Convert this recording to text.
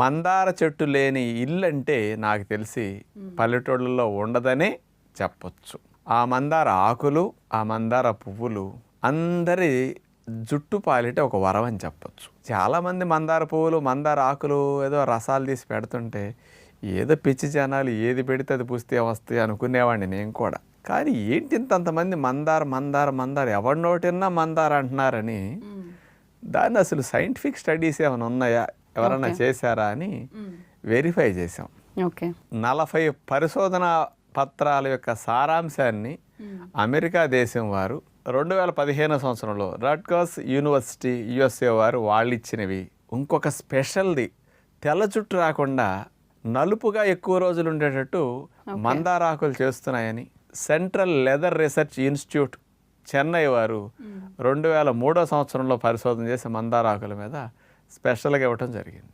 మందార చెట్టు లేని ఇల్లు అంటే నాకు తెలిసి పల్లెటూళ్ళలో ఉండదనే చెప్పొచ్చు. ఆ మందార ఆకులు, ఆ మందార పువ్వులు అందరి జుట్టు పాలిట ఒక వరం అని చెప్పొచ్చు. చాలామంది మందార పువ్వులు, మందార ఆకులు ఏదో రసాలు తీసి పెడుతుంటే ఏదో పిచ్చి జనాలు ఏది పెడితే అది పూస్తే వస్తాయి అనుకునేవాడిని నేను కూడా. కానీ ఏంటి ఇంతంతమంది మందార మందార మందార ఎవరి నోటిన్నా మందార అంటున్నారని దాన్ని అసలు సైంటిఫిక్ స్టడీస్ ఏమైనా ఉన్నాయా, ఎవరైనా చేశారా అని వెరిఫై చేసాం. 40 పరిశోధన పత్రాల యొక్క సారాంశాన్ని అమెరికా దేశం వారు 2015 సంవత్సరంలో రట్గర్స్ యూనివర్సిటీ USA వారు వాళ్ళు ఇచ్చినవి. ఇంకొక స్పెషల్ది తెల్ల జుట్టు రాకుండా నలుపుగా ఎక్కువ రోజులు ఉండేటట్టు మందారాకులు చేస్తున్నాయని central leather research institute Chennai వారు 2003 సంవత్సరంలో పరిశోధన చేసి మందారాకుల మీద స్పెషల్గా ఇవ్వటం జరిగింది.